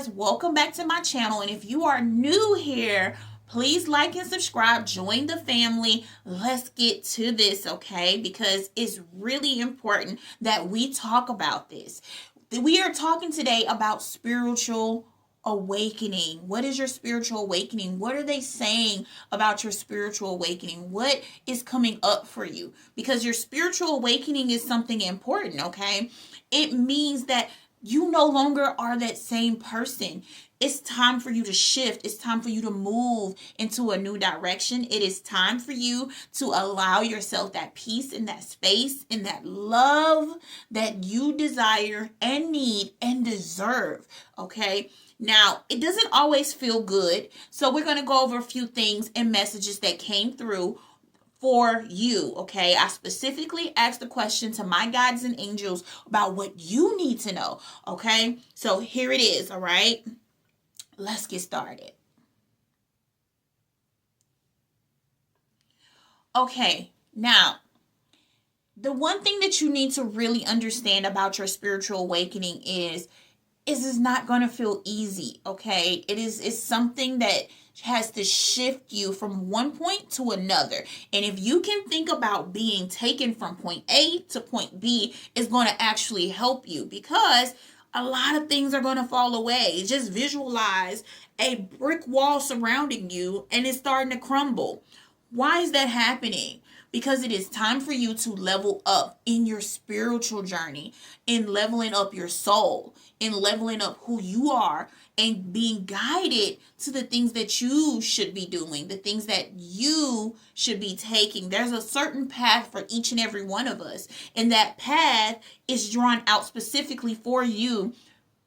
guys, welcome back to my channel. And if you are new here, please like and subscribe, join the family. Let's get to this, okay? Because it's really important that we talk about this. We are talking today about spiritual awakening. What is your spiritual awakening? What are they saying about your spiritual awakening? What is coming up for you? Because your spiritual awakening is something important, okay? It means that you no longer are that same person. It's time for you to shift. It's time for you to move into a new direction. It is time for you to allow yourself that peace and that space and that love that you desire and need and deserve. Okay. Now, it doesn't always feel good. So we're going to go over a few things and messages that came through for you, okay? I specifically asked the question to my guides and angels about what you need to know, okay? So here it is, all right? Let's get started. Okay, now, the one thing that you need to really understand about your spiritual awakening is it's not going to feel easy, okay? It's something that has to shift you from one point to another. And if you can think about being taken from point A to point B, it's going to actually help you because a lot of things are going to fall away. Just visualize a brick wall surrounding you and it's starting to crumble. Why is that happening? Because it is time for you to level up in your spiritual journey, in leveling up your soul, in leveling up who you are, and being guided to the things that you should be doing, the things that you should be taking. There's a certain path for each and every one of us, and that path is drawn out specifically for you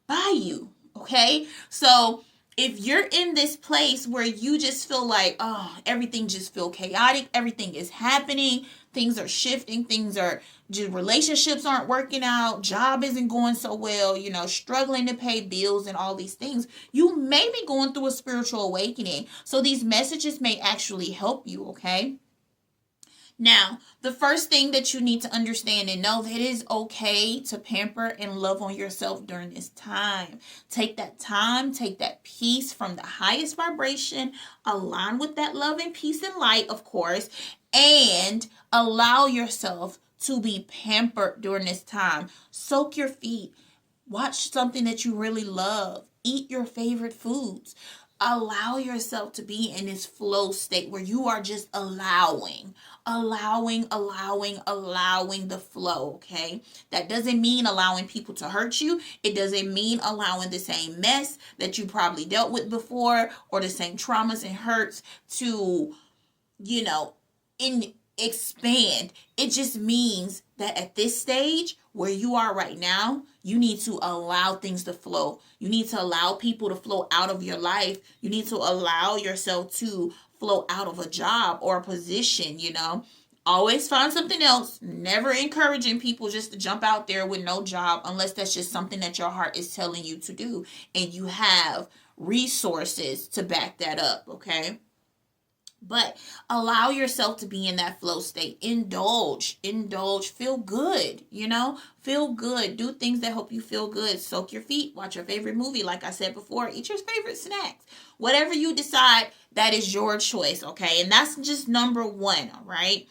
by you, okay? So if you're in this place where you just feel like, oh, everything just feel chaotic, everything is happening, things are shifting, things are just relationships aren't working out, job isn't going so well, struggling to pay bills and all these things, you may be going through a spiritual awakening. So these messages may actually help you, okay? Now, the first thing that you need to understand and know that it is okay to pamper and love on yourself during this time. Take that time, take that peace from the highest vibration, align with that love and peace and light, of course, and allow yourself to be pampered during this time. Soak your feet. Watch something that you really love. Eat your favorite foods. Allow yourself to be in this flow state where you are just allowing the flow, okay? That doesn't mean allowing people to hurt you. It doesn't mean allowing the same mess that you probably dealt with before or the same traumas and hurts to, expand. It just means that at this stage where you are right now, you need to allow things to flow. You need to allow people to flow out of your life. You need to allow yourself to flow out of a job or a position, Always find something else. Never encouraging people just to jump out there with no job unless that's just something that your heart is telling you to do and you have resources to back that up, okay? But allow yourself to be in that flow state. Indulge, feel good, feel good. Do things that help you feel good. Soak your feet, watch your favorite movie. Like I said before, eat your favorite snacks. Whatever you decide, that is your choice, okay? And that's just number one, all right?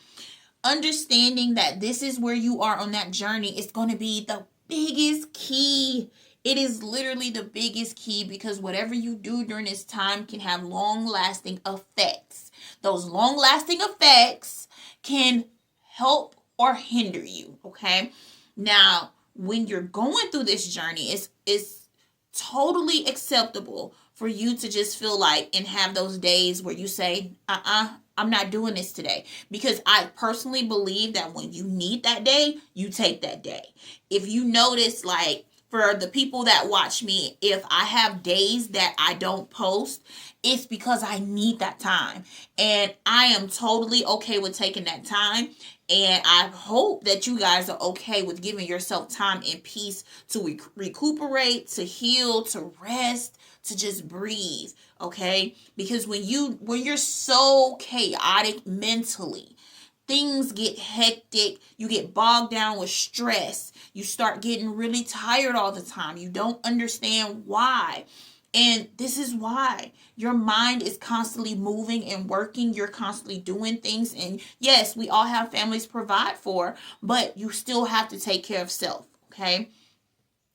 Understanding that this is where you are on that journey is going to be the biggest key. It is literally the biggest key because whatever you do during this time can have long-lasting effects. Those long-lasting effects can help or hinder you, okay? Now, when you're going through this journey, it's totally acceptable for you to just feel like and have those days where you say, I'm not doing this today. Because I personally believe that when you need that day, you take that day. If you notice, like, for the people that watch me, if I have days that I don't post, it's because I need that time. And I am totally okay with taking that time. And I hope that you guys are okay with giving yourself time and peace to recuperate, to heal, to rest, to just breathe, okay? Because when you're so chaotic mentally, things get hectic, you get bogged down with stress, you start getting really tired all the time, you don't understand why. And this is why your mind is constantly moving and working. You're constantly doing things. And yes, we all have families to provide for, but you still have to take care of self. Okay.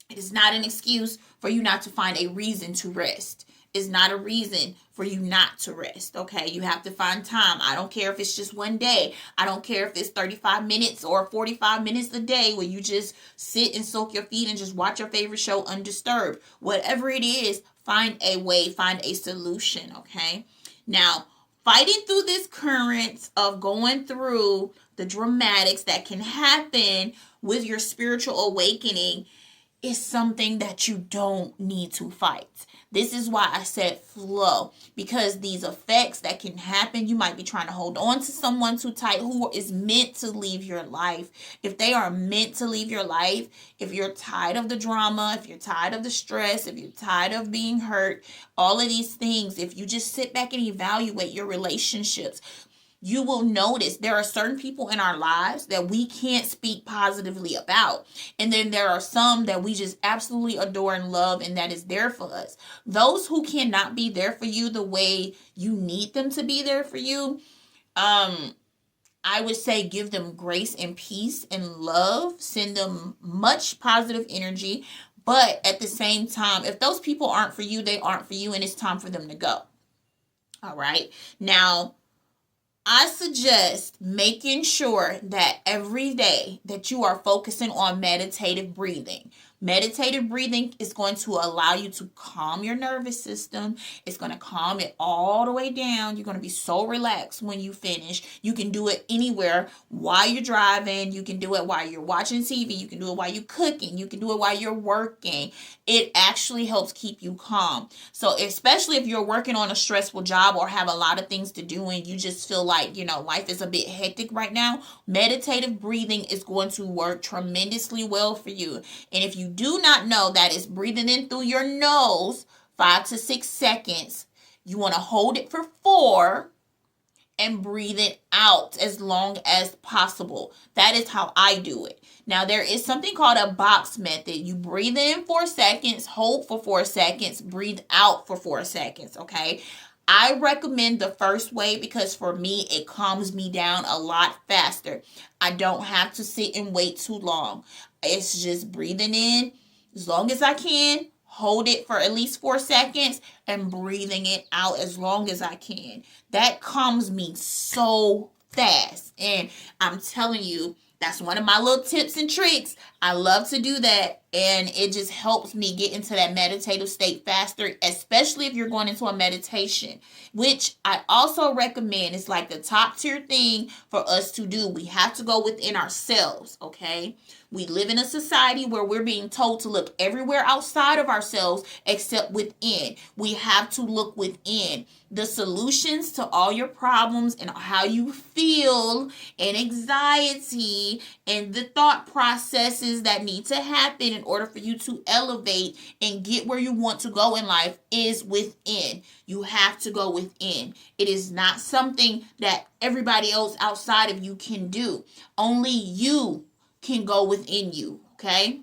It is not an excuse for you not to find a reason to rest. It's not a reason for you not to rest. Okay. You have to find time. I don't care if it's just one day. I don't care if it's 35 minutes or 45 minutes a day where you just sit and soak your feet and just watch your favorite show undisturbed. Whatever it is, find a way, find a solution. Okay. Now, fighting through this current of going through the dramatics that can happen with your spiritual awakening is something that you don't need to fight. This is why I said flow, because these effects that can happen, you might be trying to hold on to someone too tight who is meant to leave your life. If they are meant to leave your life, if you're tired of the drama, if you're tired of the stress, if you're tired of being hurt, all of these things, if you just sit back and evaluate your relationships, you will notice there are certain people in our lives that we can't speak positively about. And then there are some that we just absolutely adore and love, and that is there for us. Those who cannot be there for you the way you need them to be there for you, I would say give them grace and peace and love. Send them much positive energy. But at the same time, if those people aren't for you, they aren't for you, and it's time for them to go. All right. Now, I suggest making sure that every day that you are focusing on meditative breathing. Meditative breathing is going to allow you to calm your nervous system. It's going to calm it all the way down. You're going to be so relaxed when you finish. You can do it anywhere while you're driving. You can do it while you're watching TV. You can do it while you're cooking. You can do it while you're working. It actually helps keep you calm. So especially if you're working on a stressful job or have a lot of things to do and you just feel like, life is a bit hectic right now, meditative breathing is going to work tremendously well for you. And if you do not know that it's breathing in through your nose 5 to 6 seconds, you want to hold it for 4 and breathe it out as long as possible. That is how I do it. Now, there is something called a box method. You breathe in 4 seconds, hold for 4 seconds, breathe out for 4 seconds, okay? I recommend the first way because for me, it calms me down a lot faster. I don't have to sit and wait too long. It's just breathing in as long as I can, hold it for at least 4 seconds, and breathing it out as long as I can. That calms me so fast. And I'm telling you, that's one of my little tips and tricks. I love to do that, and it just helps me get into that meditative state faster, especially if you're going into a meditation, which I also recommend. It's like the top tier thing for us to do. We have to go within ourselves, okay? We live in a society where we're being told to look everywhere outside of ourselves except within. We have to look within. The solutions to all your problems and how you feel and anxiety and the thought processes that need to happen in order for you to elevate and get where you want to go in life is within. You have to go within. It is not something that everybody else outside of you can do. Only you can go within you, okay?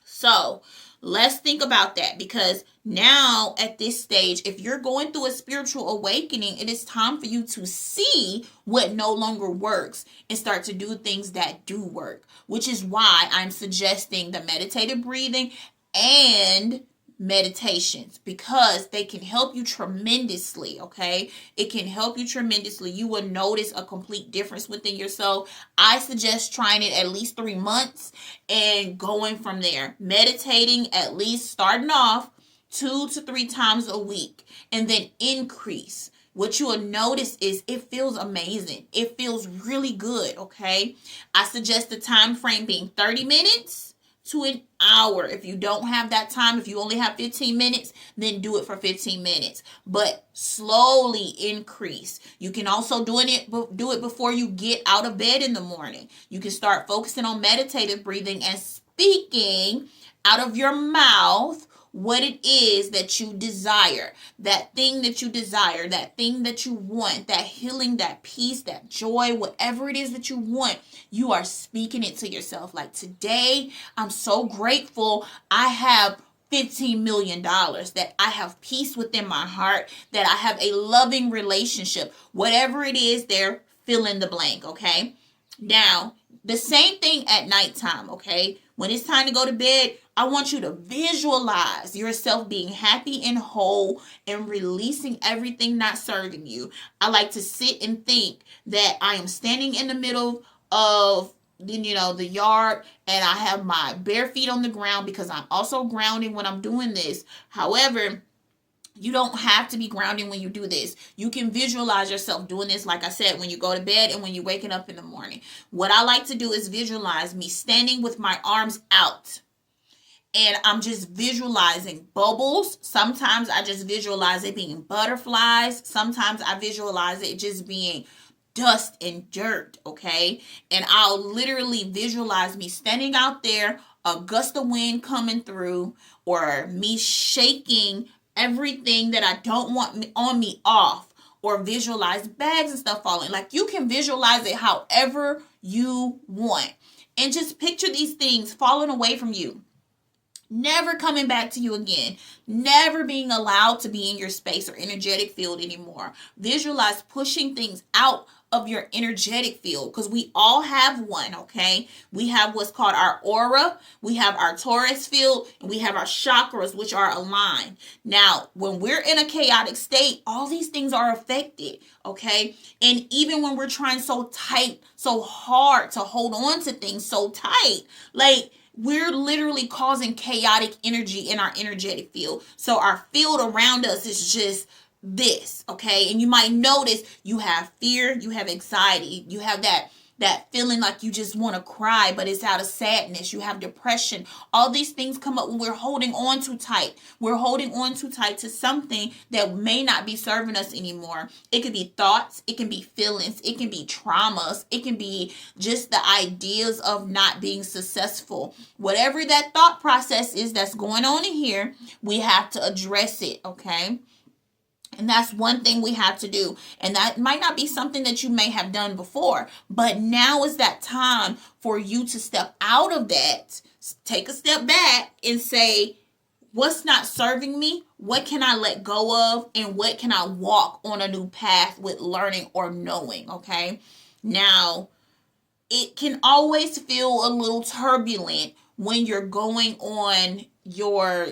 So let's think about that, because now at this stage, if you're going through a spiritual awakening, it is time for you to see what no longer works and start to do things that do work, which is why I'm suggesting the meditative breathing and meditations, because they can help you tremendously, okay? It can help you tremendously. You will notice a complete difference within yourself. I suggest trying it at least 3 months and going from there. Meditating at least starting off 2 to 3 times a week and then increase. What you will notice is it feels amazing. It feels really good, okay? I suggest the time frame being 30 minutes to an hour. If you don't have that time, if you only have 15 minutes, then do it for 15 minutes. But slowly increase. You can also do it before you get out of bed in the morning. You can start focusing on meditative breathing and speaking out of your mouth what it is that you desire, that thing that you desire, that thing that you want, that healing, that peace, that joy, whatever it is that you want, you are speaking it to yourself. Like, today, I'm so grateful I have $15 million, that I have peace within my heart, that I have a loving relationship, whatever it is there, fill in the blank, okay? Now, the same thing at nighttime, okay? When it's time to go to bed, I want you to visualize yourself being happy and whole and releasing everything not serving you. I like to sit and think that I am standing in the middle of the yard, and I have my bare feet on the ground, because I'm also grounding when I'm doing this. However, you don't have to be grounding when you do this. You can visualize yourself doing this, like I said, when you go to bed and when you're waking up in the morning. What I like to do is visualize me standing with my arms out, and I'm just visualizing bubbles. Sometimes I just visualize it being butterflies. Sometimes I visualize it just being dust and dirt, okay? And I'll literally visualize me standing out there, a gust of wind coming through, or me shaking everything that I don't want on me off, or visualize bags and stuff falling. Like, you can visualize it however you want. And just picture these things falling away from you, never coming back to you again, never being allowed to be in your space or energetic field anymore. Visualize pushing things out of your energetic field, because we all have one, okay? We have what's called our aura, we have our Taurus field, and we have our chakras, which are aligned. Now, when we're in a chaotic state, all these things are affected, okay? And even when we're trying so hard to hold on to things so tight, like, we're literally causing chaotic energy in our energetic field. So our field around us is just this, okay? And you might notice you have fear, you have anxiety, you have that feeling like you just want to cry, but it's out of sadness. You have depression. All these things come up when we're holding on too tight. We're holding on too tight to something that may not be serving us anymore. It could be thoughts, it can be feelings, it can be traumas, it can be just the ideas of not being successful. Whatever that thought process is that's going on in here, we have to address it, okay? And that's one thing we have to do. And that might not be something that you may have done before, but now is that time for you to step out of that, take a step back and say, what's not serving me? What can I let go of? And what can I walk on a new path with learning or knowing? Okay. Now, it can always feel a little turbulent when you're going on your,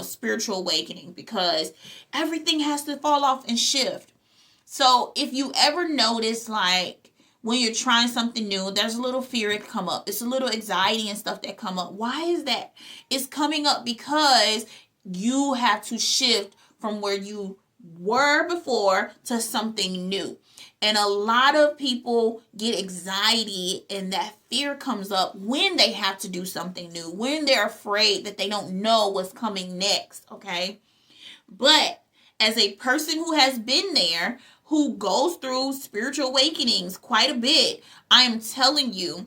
spiritual awakening, because everything has to fall off and shift. So if you ever notice, like, when you're trying something new, there's a little fear that come up. It's a little anxiety and stuff that come up. Why is that? It's coming up because you have to shift from where you were before to something new. And a lot of people get anxiety, and that fear comes up when they have to do something new, when they're afraid that they don't know what's coming next, okay? But as a person who has been there, who goes through spiritual awakenings quite a bit, I am telling you,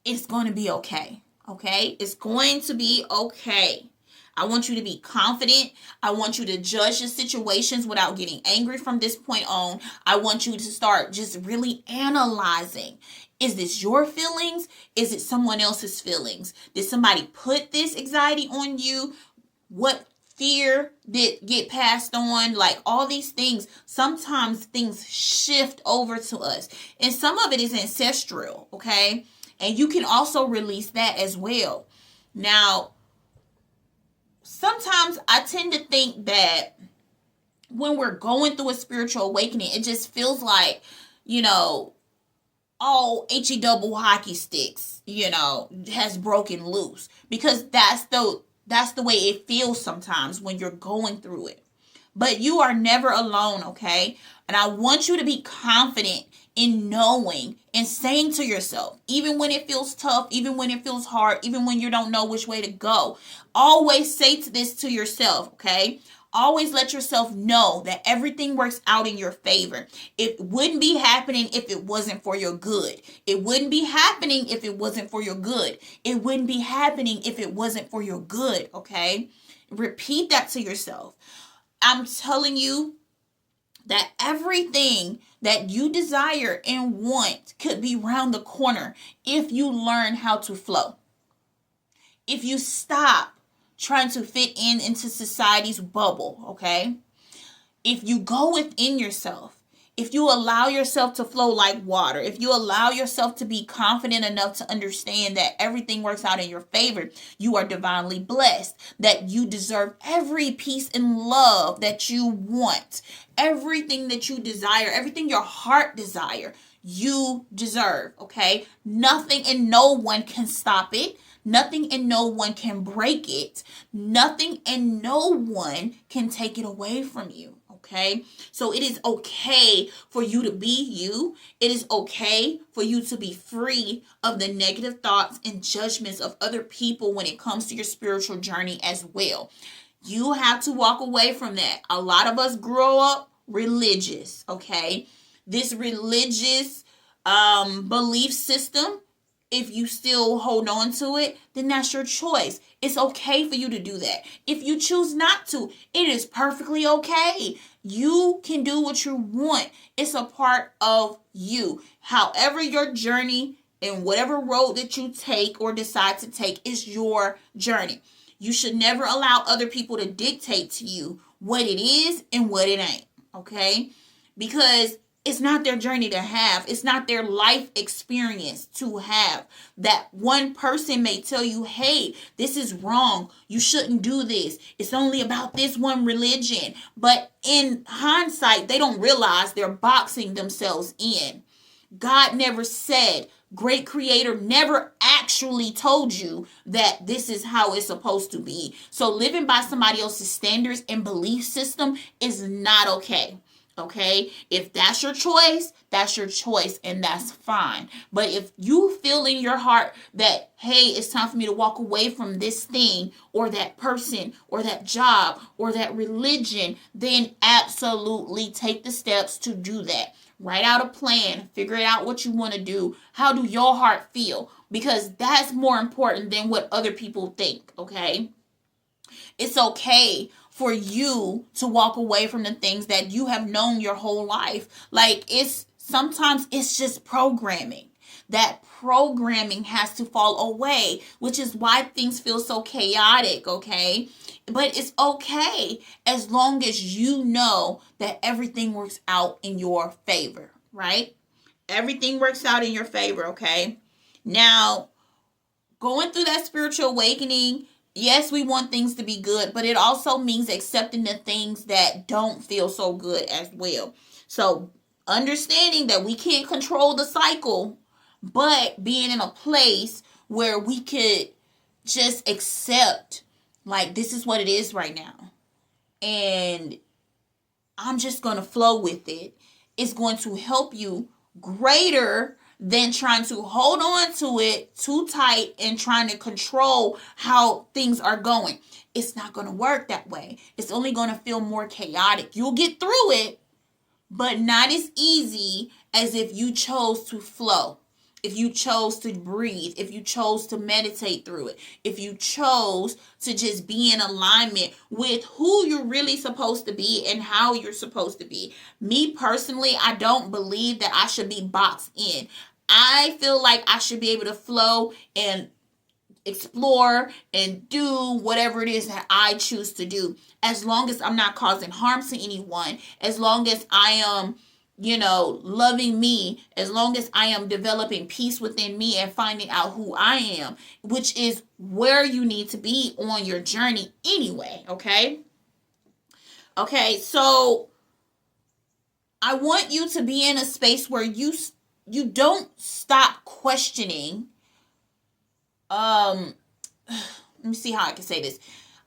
it's going to be okay, okay? It's going to be okay. I want you to be confident. I want you to judge your situations without getting angry from this point on. I want you to start just really analyzing. Is this your feelings? Is it someone else's feelings? Did somebody put this anxiety on you? What fear did get passed on? Like, all these things, sometimes things shift over to us. And some of it is ancestral, okay? And you can also release that as well. Now, sometimes I tend to think that when we're going through a spiritual awakening, it just feels like, all HE double hockey sticks, has broken loose, because that's the way it feels sometimes when you're going through it. But you are never alone, okay? And I want you to be confident in knowing and saying to yourself, even when it feels tough, even when it feels hard, even when you don't know which way to go, always say this to yourself, okay? Always let yourself know that everything works out in your favor. It wouldn't be happening if it wasn't for your good. It wouldn't be happening if it wasn't for your good. It wouldn't be happening if it wasn't for your good, okay? Repeat that to yourself. I'm telling you that everything that you desire and want could be round the corner if you learn how to flow. If you stop trying to fit into society's bubble, okay? If you go within yourself, if you allow yourself to flow like water, if you allow yourself to be confident enough to understand that everything works out in your favor, you are divinely blessed, that you deserve every peace and love that you want, everything that you desire, everything your heart desire, you deserve, okay? Nothing and no one can stop it. Nothing and no one can break it. Nothing and no one can take it away from you. Okay, so it is okay for you to be you. It is okay for you to be free of the negative thoughts and judgments of other people when it comes to your spiritual journey as well. You have to walk away from that. A lot of us grow up religious, okay? This religious belief system, if you still hold on to it, then that's your choice. It's okay for you to do that. If you choose not to, it is perfectly okay. You can do what you want. It's a part of you. However, your journey and whatever road that you take or decide to take is your journey. You should never allow other people to dictate to you what it is and what it ain't, okay? Because it's not their journey to have. It's not their life experience to have. That one person may tell you, hey, this is wrong. You shouldn't do this. It's only about this one religion. But in hindsight, they don't realize they're boxing themselves in. God never said, great creator never actually told you that this is how it's supposed to be. So living by somebody else's standards and belief system is not okay. Okay, if that's your choice, and that's fine. But if you feel in your heart that, hey, it's time for me to walk away from this thing or that person or that job or that religion, then absolutely take the steps to do that. Write out a plan, figure it out what you want to do. How do your heart feel? Because that's more important than what other people think, okay? It's okay for you to walk away from the things that you have known your whole life. Like, sometimes it's just programming. That programming has to fall away, which is why things feel so chaotic, okay? But it's okay as long as you know that everything works out in your favor, right? Everything works out in your favor, okay? Now, going through that spiritual awakening, yes, we want things to be good, but it also means accepting the things that don't feel so good as well. So understanding that we can't control the cycle, but being in a place where we could just accept, like, this is what it is right now. And I'm just going to flow with it. It's going to help you greater than trying to hold on to it too tight and trying to control how things are going. It's not going to work that way. It's only going to feel more chaotic. You'll get through it, but not as easy as if you chose to flow, if you chose to breathe, if you chose to meditate through it, if you chose to just be in alignment with who you're really supposed to be and how you're supposed to be. Me personally, I don't believe that I should be boxed in. I feel like I should be able to flow and explore and do whatever it is that I choose to do, as long as I'm not causing harm to anyone, as long as I am, loving me, as long as I am developing peace within me and finding out who I am, which is where you need to be on your journey anyway, okay? Okay, so I want you to be in a space where you don't stop questioning. Let me see how I can say this.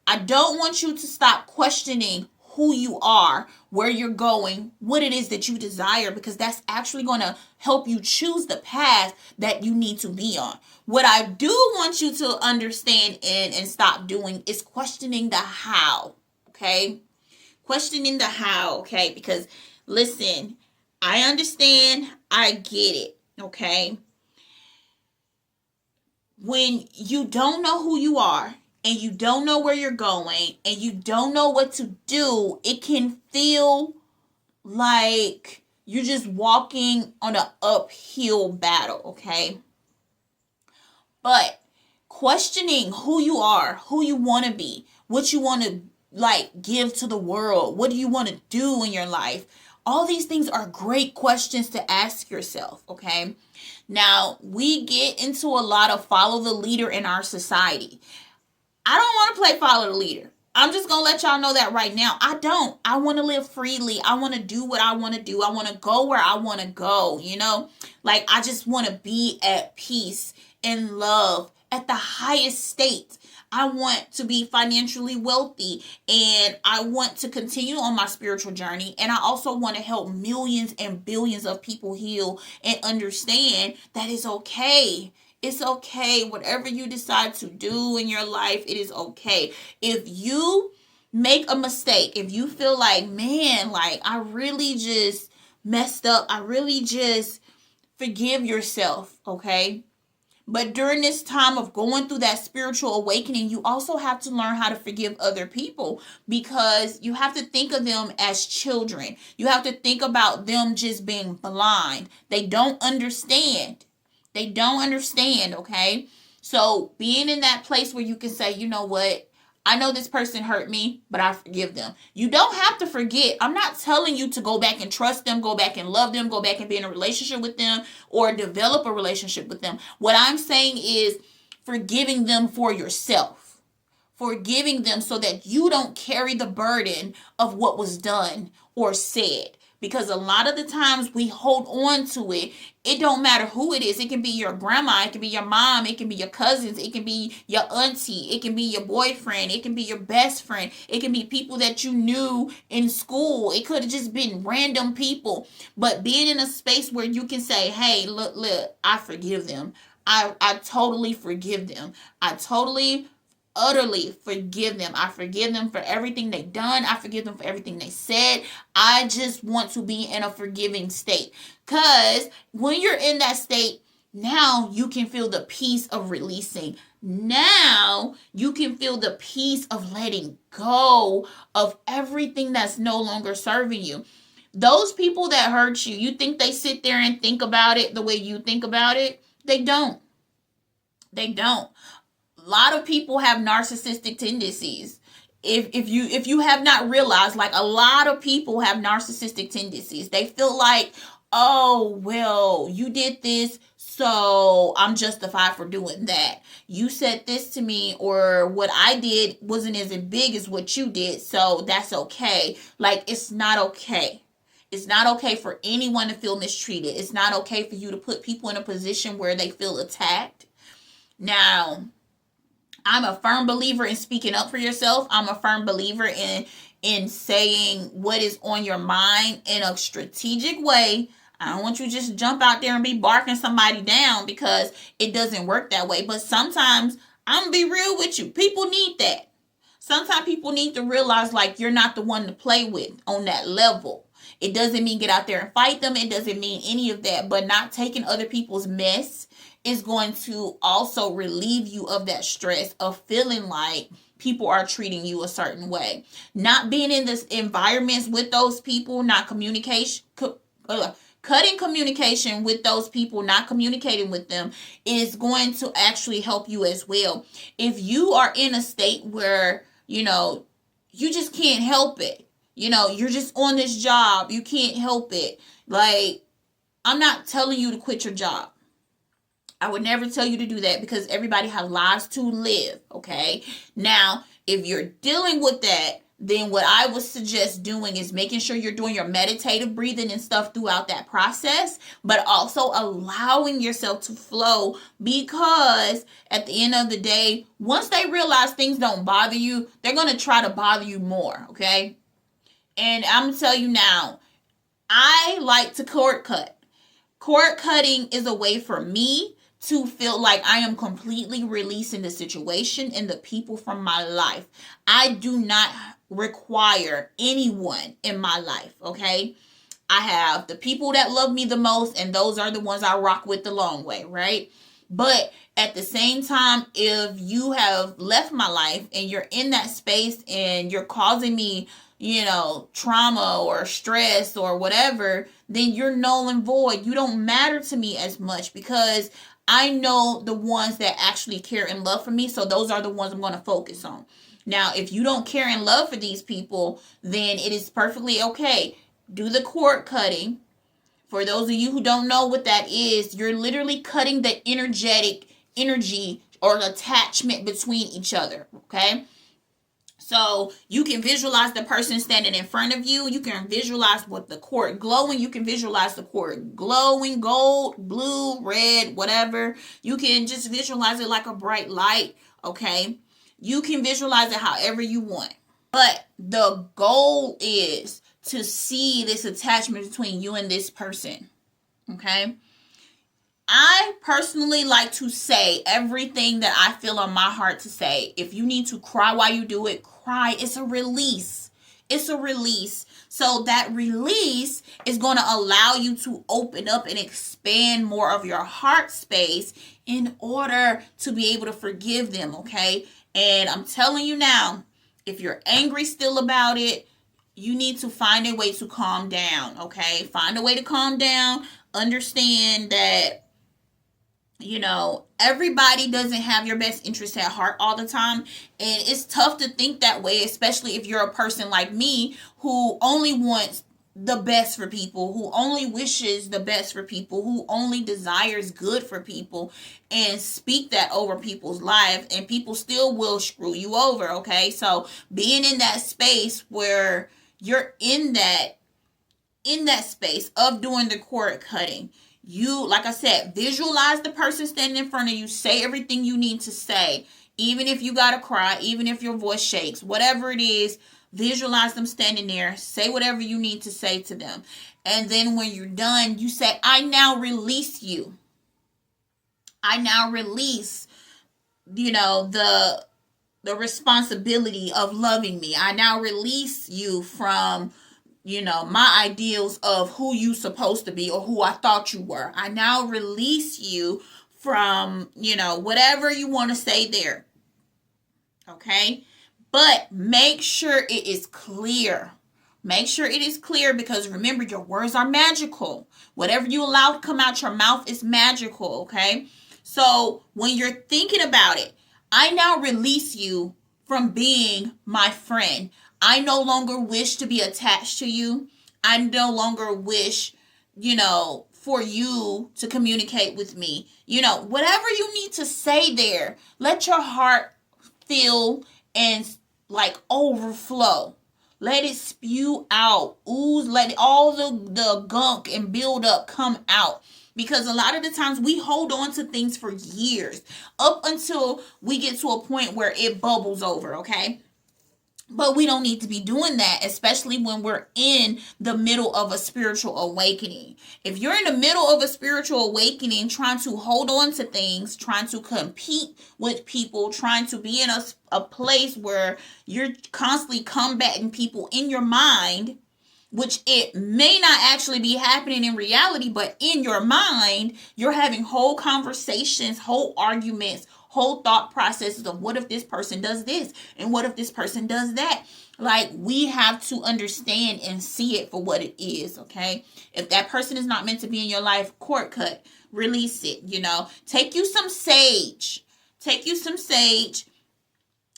I don't want you to stop questioning who you are, where you're going, what it is that you desire, because that's actually going to help you choose the path that you need to be on. What I do want you to understand and stop doing is questioning the how, okay? Questioning the how, okay? Because listen, I understand, I get it, okay? When you don't know who you are and you don't know where you're going and you don't know what to do, it can feel like you're just walking on an uphill battle, okay? But questioning who you are, who you want to be, what you want to like give to the world, what do you want to do in your life. All these things are great questions to ask yourself, okay? Now, we get into a lot of follow the leader in our society. I don't want to play follow the leader. I'm just going to let y'all know that right now. I don't. I want to live freely. I want to do what I want to do. I want to go where I want to go, you know? Like, I just want to be at peace, in love, at the highest state. I want to be financially wealthy, and I want to continue on my spiritual journey. And I also want to help millions and billions of people heal and understand that it's okay. It's okay. Whatever you decide to do in your life, it is okay. If you make a mistake, if you feel like, man, like I really just messed up, I really just forgive yourself, okay? But during this time of going through that spiritual awakening, you also have to learn how to forgive other people, because you have to think of them as children. You have to think about them just being blind. They don't understand. They don't understand, okay? So being in that place where you can say, you know what? I know this person hurt me, but I forgive them. You don't have to forget. I'm not telling you to go back and trust them, go back and love them, go back and be in a relationship with them, or develop a relationship with them. What I'm saying is forgiving them for yourself. Forgiving them so that you don't carry the burden of what was done or said. Because a lot of the times we hold on to it. It don't matter who it is. It can be your grandma. It can be your mom. It can be your cousins. It can be your auntie. It can be your boyfriend. It can be your best friend. It can be people that you knew in school. It could have just been random people. But being in a space where you can say, hey, look, I forgive them. I totally forgive them. I totally utterly forgive them. I forgive them for everything they've done. I forgive them for everything they said. I just want to be in a forgiving state. Because when you're in that state, now you can feel the peace of releasing. Now you can feel the peace of letting go of everything that's no longer serving you. Those people that hurt you, you think they sit there and think about it the way you think about it? They don't. They don't. A lot of people have narcissistic tendencies. If you have not realized, like a lot of people have narcissistic tendencies. They feel like, oh, well, you did this, so I'm justified for doing that. You said this to me, or what I did wasn't as big as what you did, so that's okay. Like, it's not okay. It's not okay for anyone to feel mistreated. It's not okay for you to put people in a position where they feel attacked. Now, I'm a firm believer in speaking up for yourself. I'm a firm believer in saying what is on your mind in a strategic way. I don't want you to just jump out there and be barking somebody down, because it doesn't work that way. But sometimes, I'm going to be real with you, people need that. Sometimes people need to realize, like, you're not the one to play with on that level. It doesn't mean get out there and fight them. It doesn't mean any of that. But not taking other people's mess is going to also relieve you of that stress of feeling like people are treating you a certain way. Not being in this environments with those people, not cutting communication with those people, not communicating with them, is going to actually help you as well. If you are in a state where, you just can't help it, you're just on this job, you can't help it. Like, I'm not telling you to quit your job. I would never tell you to do that, because everybody has lives to live, okay? Now, if you're dealing with that, then what I would suggest doing is making sure you're doing your meditative breathing and stuff throughout that process, but also allowing yourself to flow, because at the end of the day, once they realize things don't bother you, they're going to try to bother you more, okay? And I'm going to tell you now, I like to cord cut. Cord cutting is a way for me to feel like I am completely releasing the situation and the people from my life. I do not require anyone in my life, okay? I have the people that love me the most, and those are the ones I rock with the long way, right? But at the same time, if you have left my life and you're in that space and you're causing me, trauma or stress or whatever, then you're null and void. You don't matter to me as much, because I know the ones that actually care and love for me. So those are the ones I'm going to focus on. Now, if you don't care and love for these people, then it is perfectly okay. Do the cord cutting. For those of you who don't know what that is, you're literally cutting the energetic energy or attachment between each other, okay? So you can visualize the person standing in front of you. You can visualize what the cord glowing. You can visualize the cord glowing gold, blue, red, whatever. You can just visualize it like a bright light, okay? You can visualize it however you want. But the goal is to see this attachment between you and this person, okay? I personally like to say everything that I feel on my heart to say. If you need to cry while you do it, cry. It's a release. It's a release. So that release is going to allow you to open up and expand more of your heart space in order to be able to forgive them, okay? And I'm telling you now, if you're angry still about it, you need to find a way to calm down, okay? Find a way to calm down. Understand that, you know, everybody doesn't have your best interest at heart all the time. And it's tough to think that way, especially if you're a person like me who only wants the best for people, who only wishes the best for people, who only desires good for people, and speak that over people's lives, and people still will screw you over, okay? So being in that space where you're in that space of doing the cord cutting, you, like I said, visualize the person standing in front of you. Say everything you need to say. Even if you gotta cry, even if your voice shakes, whatever it is, visualize them standing there. Say whatever you need to say to them. And then when you're done, you say, I now release you. I now release, you know, the responsibility of loving me. I now release you from, you know, my ideals of who you supposed to be or who I thought you were. I now release you from, you know, whatever you want to say there. Okay? But make sure it is clear. Make sure it is clear, because remember, your words are magical. Whatever you allow to come out your mouth is magical, okay? So when you're thinking about it, I now release you from being my friend. I no longer wish to be attached to you. I no longer wish, you know, for you to communicate with me. You know, whatever you need to say there, let your heart feel and like overflow. Let it spew out, ooze, let all the gunk and build up come out. Because a lot of the times we hold on to things for years, up until we get to a point where it bubbles over, okay? But we don't need to be doing that, especially when we're in the middle of a spiritual awakening. If you're in the middle of a spiritual awakening, trying to hold on to things, trying to compete with people, trying to be in a place where you're constantly combating people in your mind, which it may not actually be happening in reality, but in your mind, you're having whole conversations, whole arguments, whole thought processes of what if this person does this and what if this person does that. Like, we have to understand and see it for what it is, okay? If that person is not meant to be in your life, cord cut, release it, you know. Take you some sage. Take you some sage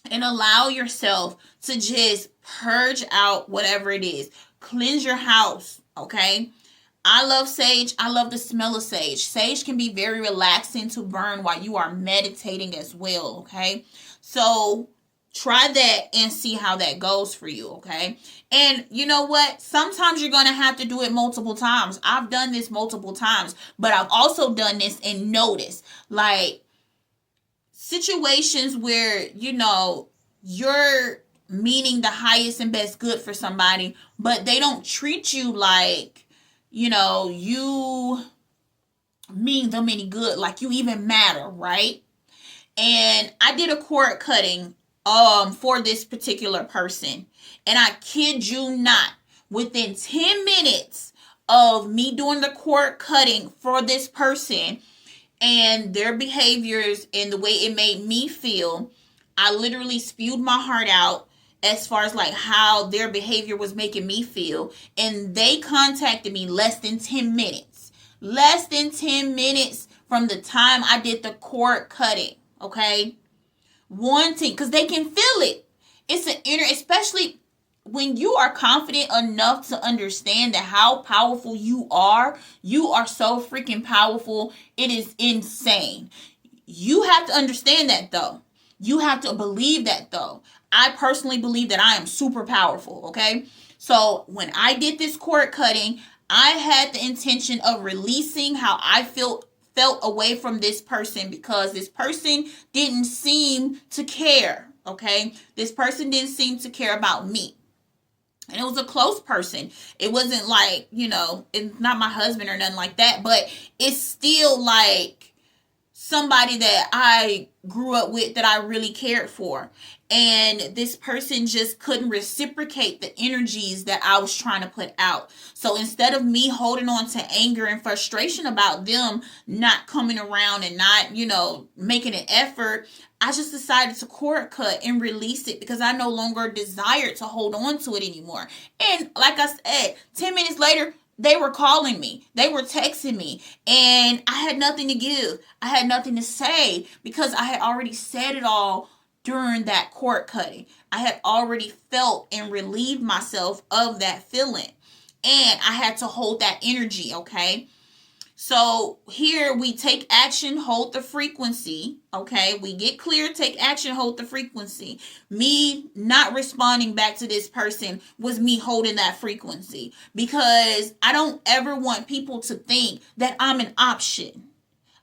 and allow yourself to just purge out whatever it is. Cleanse your house, okay? I love sage. I love the smell of sage. Sage can be very relaxing to burn while you are meditating as well, okay? So try that and see how that goes for you, okay? And you know what? Sometimes you're going to have to do it multiple times. I've done this multiple times, but I've also done this and noticed, like, situations where, you know, you're meaning the highest and best good for somebody, but they don't treat you like, you know, you mean them any good, like you even matter, right? And I did a cord cutting for this particular person, and I kid you not, within 10 minutes of me doing the cord cutting for this person and their behaviors and the way it made me feel, I literally spewed my heart out, as far as like how their behavior was making me feel. And they contacted me less than 10 minutes. Less than 10 minutes from the time I did the cord cutting. Okay? Wanting, because they can feel it. It's an inner, especially when you are confident enough to understand that how powerful you are so freaking powerful. It is insane. You have to understand that though. You have to believe that though. I personally believe that I am super powerful, okay? So when I did this cord cutting, I had the intention of releasing how I felt away from this person, because this person didn't seem to care, okay? This person didn't seem to care about me. And it was a close person. It wasn't like, it's not my husband or nothing like that, but it's still like somebody that I grew up with, that I really cared for. And this person just couldn't reciprocate the energies that I was trying to put out. So instead of me holding on to anger and frustration about them not coming around and not, making an effort, I just decided to cord cut and release it, because I no longer desired to hold on to it anymore. And like I said, 10 minutes later, they were calling me. They were texting me. And I had nothing to give. I had nothing to say, because I had already said it all during that cord cutting. I had already felt and relieved myself of that feeling. And I had to hold that energy, okay? So here we take action, hold the frequency, okay? We get clear, take action, hold the frequency. Me not responding back to this person was me holding that frequency, because I don't ever want people to think that I'm an option.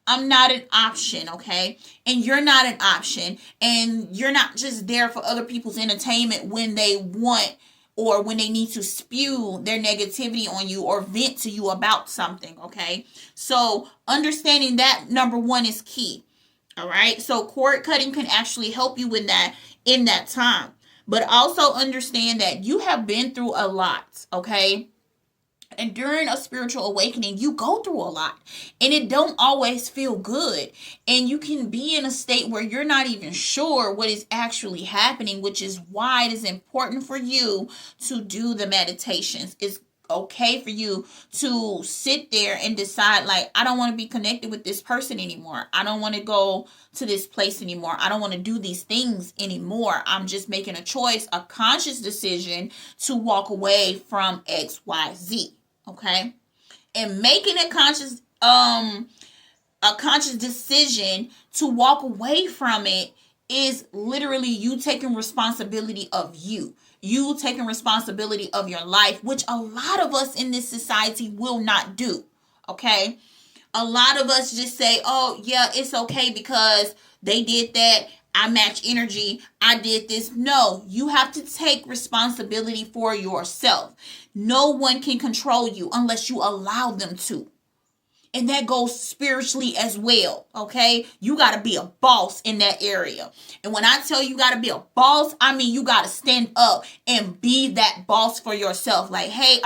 I'm not an option, okay? And you're not an option. And you're not just there for other people's entertainment when they want or when they need to spew their negativity on you or vent to you about something, okay? So understanding that, number one, is key, all right? So cord cutting can actually help you in that time. But also understand that you have been through a lot, okay? And during a spiritual awakening, you go through a lot, and it don't always feel good. And you can be in a state where you're not even sure what is actually happening, which is why it is important for you to do the meditations. It's okay for you to sit there and decide, like, I don't want to be connected with this person anymore. I don't want to go to this place anymore. I don't want to do these things anymore. I'm just making a choice, a conscious decision to walk away from XYZ. Okay, and making a conscious decision to walk away from it is literally you taking responsibility of you. You taking responsibility of your life, which a lot of us in this society will not do. Okay, a lot of us just say, "Oh yeah, it's okay because they did that. I match energy. I did this." No, you have to take responsibility for yourself. No one can control you unless you allow them to. And that goes spiritually as well, okay? You got to be a boss in that area. And when I tell you got to be a boss, I mean you got to stand up and be that boss for yourself. Like, hey,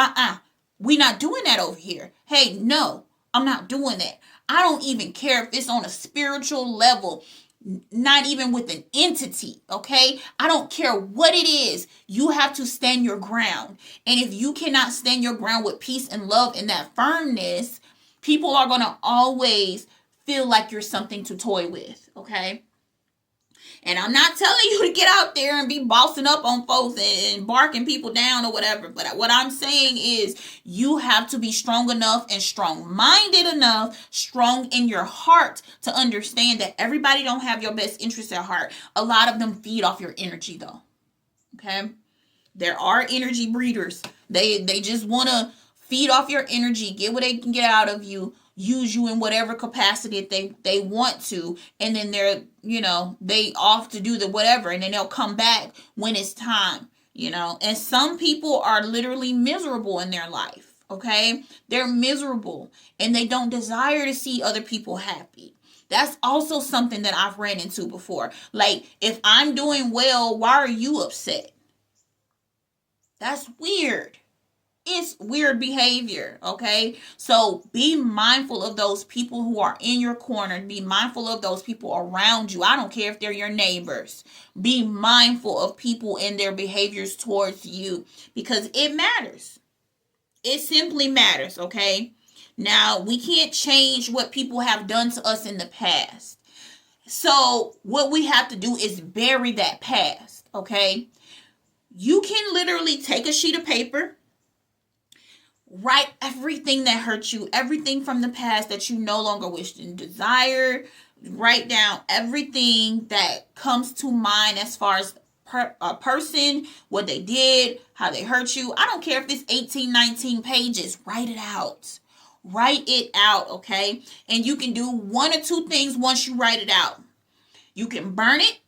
we not doing that over here. Hey, no, I'm not doing that. I don't even care if it's on a spiritual level. Not even with an entity, okay? I don't care what it is. You have to stand your ground. And if you cannot stand your ground with peace and love and that firmness, people are going to always feel like you're something to toy with, okay? And I'm not telling you to get out there and be bossing up on folks and barking people down or whatever. But what I'm saying is you have to be strong enough and strong-minded enough, strong in your heart to understand that everybody don't have your best interests at heart. A lot of them feed off your energy though. Okay? There are energy breeders. They just want to feed off your energy, get what they can get out of you, use you in whatever capacity they want to, and then they're, they off to do the whatever, and then they'll come back when it's time, and some people are literally miserable in their life, okay? They're miserable, and they don't desire to see other people happy. That's also something that I've ran into before. Like, if I'm doing well, why are you upset? That's weird. It's weird behavior, okay? So be mindful of those people who are in your corner. Be mindful of those people around you. I don't care if they're your neighbors. Be mindful of people and their behaviors towards you, because it matters. It simply matters, okay? Now, we can't change what people have done to us in the past. So what we have to do is bury that past, okay? You can literally take a sheet of paper, write everything that hurt you, everything from the past that you no longer wish and desire. Write down everything that comes to mind as far as a person, what they did, how they hurt you. I don't care if it's 18, 19 pages. Write it out. Write it out, okay? And you can do one or two things once you write it out. You can burn it,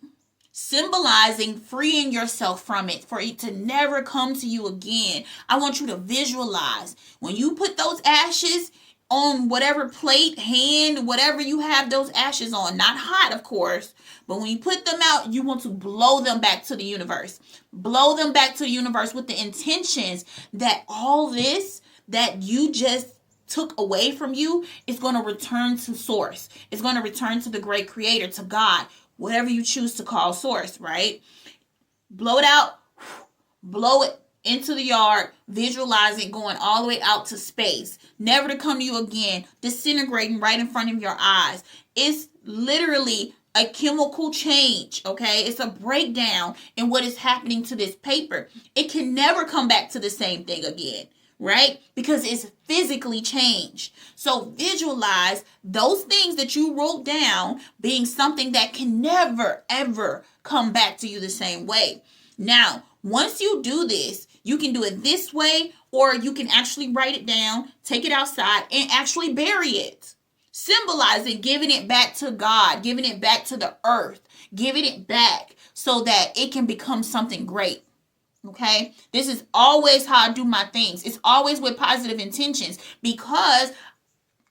symbolizing freeing yourself from it, for it to never come to you again. I want you to visualize when you put those ashes on whatever plate, hand, whatever you have those ashes on, not hot, of course, but when you put them out, you want to blow them back to the universe. Blow them back to the universe with the intentions that all this that you just took away from you is going to return to source. It's going to return to the great creator, to God, whatever you choose to call source, right? Blow it out, blow it into the yard, visualize it going all the way out to space, never to come to you again, disintegrating right in front of your eyes. It's literally a chemical change, okay? It's a breakdown in what is happening to this paper. It can never come back to the same thing again, right? Because it's physically changed. So visualize those things that you wrote down being something that can never, ever come back to you the same way. Now, once you do this, you can do it this way, or you can actually write it down, take it outside, and actually bury it. Symbolizing giving it back to God, giving it back to the earth, giving it back so that it can become something great. Okay, this is always how I do my things. It's always with positive intentions, because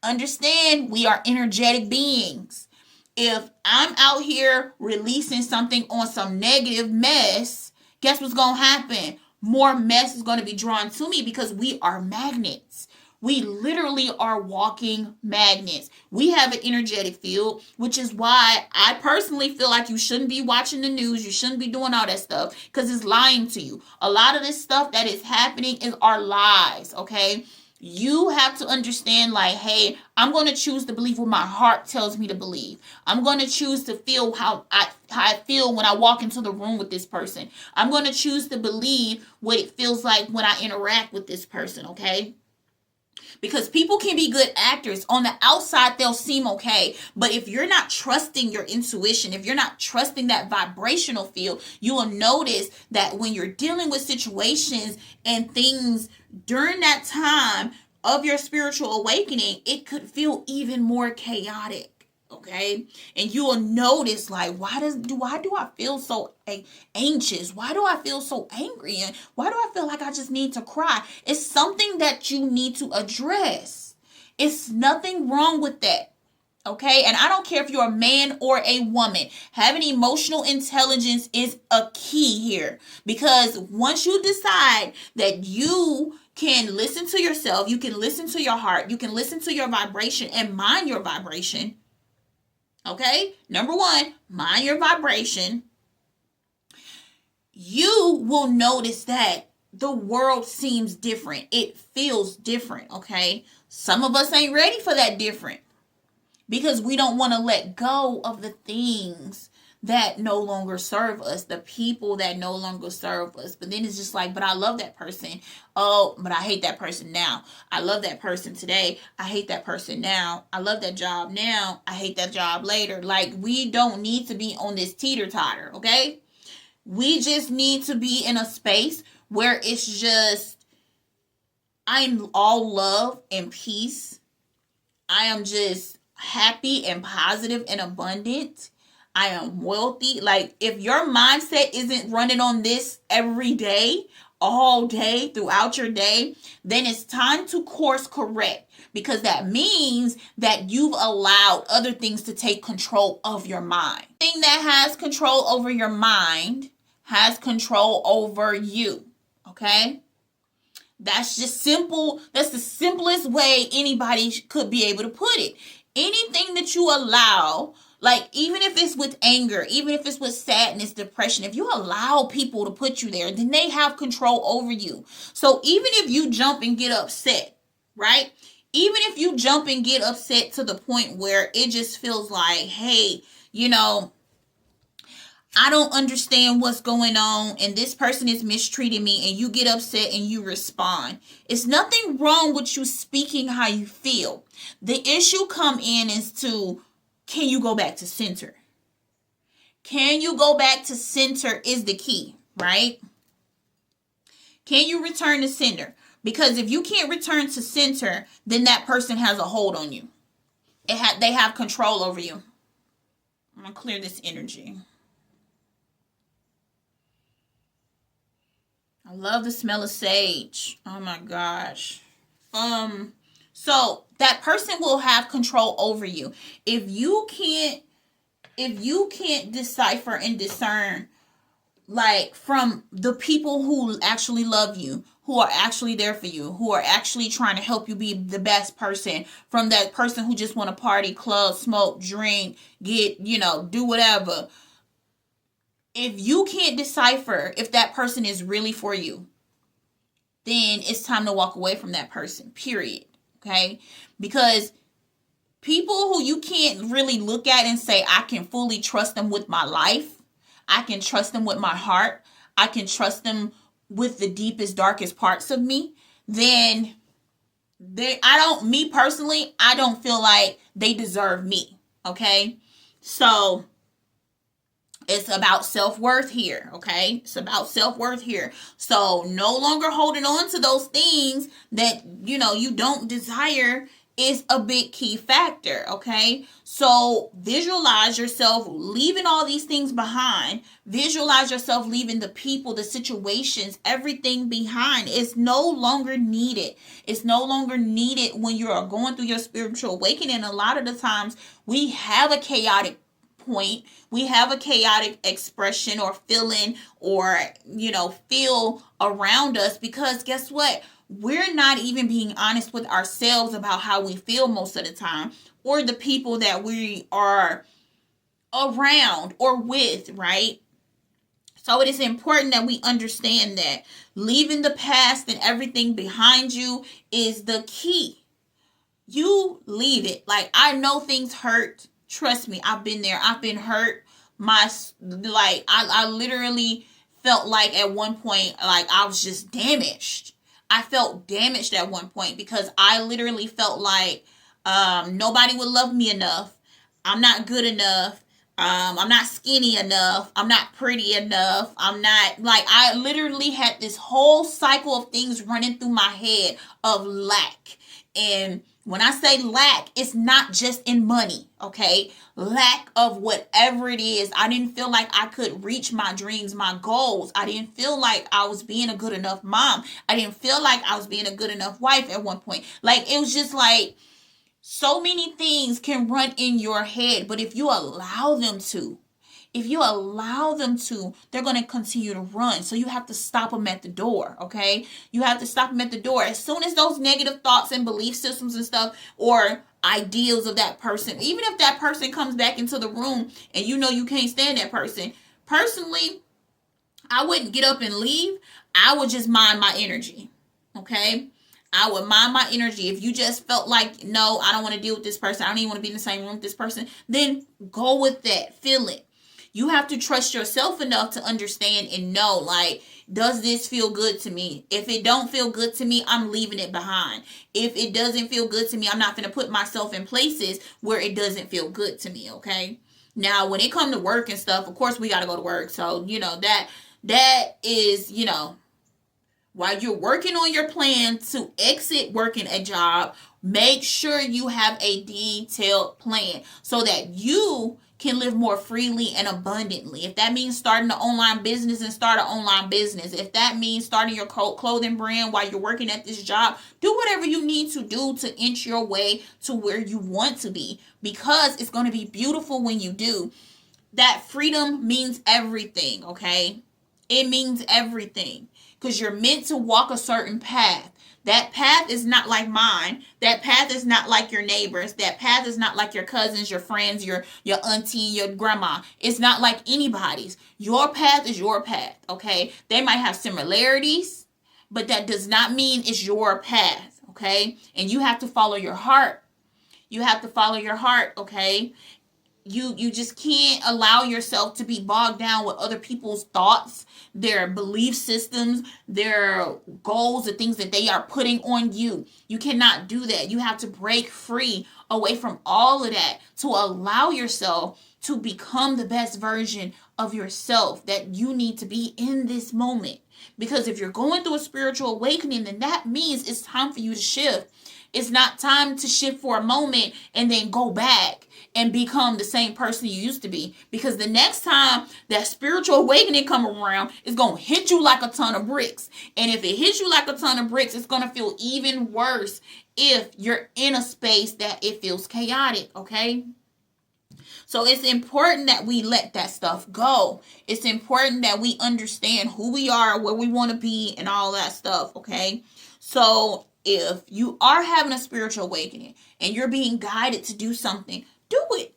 understand, we are energetic beings. If I'm out here releasing something on some negative mess, guess what's going to happen? More mess is going to be drawn to me, because we are magnets. We literally are walking magnets. We have an energetic field, which is why I personally feel like you shouldn't be watching the news. You shouldn't be doing all that stuff, because it's lying to you. A lot of this stuff that is happening is our lies, okay? You have to understand, like, hey, I'm going to choose to believe what my heart tells me to believe. I'm going to choose to feel how I feel when I walk into the room with this person. I'm going to choose to believe what it feels like when I interact with this person, okay? Because people can be good actors. On the outside, they'll seem okay. But if you're not trusting your intuition, if you're not trusting that vibrational field, you will notice that when you're dealing with situations and things during that time of your spiritual awakening, it could feel even more chaotic. Okay, and you will notice, like, why do I feel so anxious? Why do I feel so angry? And why do I feel like I just need to cry? It's something that you need to address. It's nothing wrong with that. Okay, and I don't care if you're a man or a woman. Having emotional intelligence is a key here, because once you decide that you can listen to yourself, you can listen to your heart, you can listen to your vibration and mind your vibration. Okay, number one, mind your vibration. You will notice that the world seems different. It feels different, okay? Some of us ain't ready for that different, because we don't want to let go of the things that no longer serve us, the people that no longer serve us. But then it's just like, but I love that person. Oh, but I hate that person now. I love that person today. I hate that person now. I love that job now. I hate that job later. Like, we don't need to be on this teeter-totter, okay? We just need to be in a space where it's just, I'm all love and peace. I am just happy and positive and abundant. I am wealthy. Like, if your mindset isn't running on this every day, all day, throughout your day, then it's time to course correct, because that means that you've allowed other things to take control of your mind. The thing that has control over your mind has control over you, okay? That's just simple. That's the simplest way anybody could be able to put it. Anything that you allow, like even if it's with anger, even if it's with sadness, depression, if you allow people to put you there, then they have control over you. So even if you jump and get upset, right? Even if you jump and get upset to the point where it just feels like, hey, I don't understand what's going on and this person is mistreating me, and you get upset and you respond. It's nothing wrong with you speaking how you feel. The issue come in is to, can you go back to center? Can you go back to center is the key, right? Can you return to center? Because if you can't return to center, then that person has a hold on you. They have control over you. I'm going to clear this energy. I love the smell of sage. Oh my gosh. So that person will have control over you. If you can't decipher and discern, like, from the people who actually love you, who are actually there for you, who are actually trying to help you be the best person, from that person who just want to party, club, smoke, drink, get, do whatever. If you can't decipher if that person is really for you, then it's time to walk away from that person, period. Okay? Because people who you can't really look at and say, I can fully trust them with my life, I can trust them with my heart, I can trust them with the deepest, darkest parts of me, then me personally, I don't feel like they deserve me. Okay? So it's about self-worth here, okay? It's about self-worth here. So no longer holding on to those things that, you don't desire is a big key factor, okay? So visualize yourself leaving all these things behind. Visualize yourself leaving the people, the situations, everything behind. It's no longer needed. It's no longer needed when you are going through your spiritual awakening. A lot of the times we have a chaotic point, we have a chaotic expression or feeling or feel around us, because guess what, we're not even being honest with ourselves about how we feel most of the time, or the people that we are around or with, right? So it is important that we understand that leaving the past and everything behind you is the key. You leave it. Like, I know things hurt. Trust me, I've been there. I've been hurt. I literally felt like at one point, like I was just damaged. I felt damaged at one point because I literally felt like nobody would love me enough. I'm not good enough. I'm not skinny enough. I'm not pretty enough. I literally had this whole cycle of things running through my head of lack. And when I say lack, it's not just in money, okay? Lack of whatever it is. I didn't feel like I could reach my dreams, my goals. I didn't feel like I was being a good enough mom. I didn't feel like I was being a good enough wife at one point. Like, it was just like, so many things can run in your head, but if you allow them to, they're going to continue to run. So you have to stop them at the door, okay? You have to stop them at the door. As soon as those negative thoughts and belief systems and stuff, or ideals of that person, even if that person comes back into the room and you can't stand that person, personally, I wouldn't get up and leave. I would just mind my energy, okay? I would mind my energy. If you just felt like, no, I don't want to deal with this person, I don't even want to be in the same room with this person, then go with that. Feel it. You have to trust yourself enough to understand and know, like, does this feel good to me? If it don't feel good to me, I'm leaving it behind. If it doesn't feel good to me, I'm not going to put myself in places where it doesn't feel good to me, okay? Now, when it comes to work and stuff, of course, we got to go to work. So, that is, while you're working on your plan to exit working a job, make sure you have a detailed plan so that you can live more freely and abundantly. If that means starting an online business, and start an online business. If that means starting your clothing brand while you're working at this job, do whatever you need to do to inch your way to where you want to be, because it's going to be beautiful when you do. That freedom means everything, okay? It means everything. because you're meant to walk a certain path. That path is not like mine. That path is not like your neighbors. That path is not like your cousins, your friends, your auntie, your grandma. It's not like anybody's. Your path is your path, okay? They might have similarities, but that does not mean it's your path, okay? And you have to follow your heart. You have to follow your heart, okay? You just can't allow yourself to be bogged down with other people's thoughts, their belief systems, their goals, the things that they are putting on you. You cannot do that. You have to break free away from all of that to allow yourself to become the best version of yourself that you need to be in this moment. Because if you're going through a spiritual awakening, then that means it's time for you to shift. It's not time to shift for a moment and then go back and become the same person you used to be. Because the next time that spiritual awakening come around, it's going to hit you like a ton of bricks. And if it hits you like a ton of bricks, it's going to feel even worse if you're in a space that it feels chaotic, okay? So it's important that we let that stuff go. It's important that we understand who we are, where we want to be, and all that stuff, okay? So if you are having a spiritual awakening and you're being guided to do something, do it.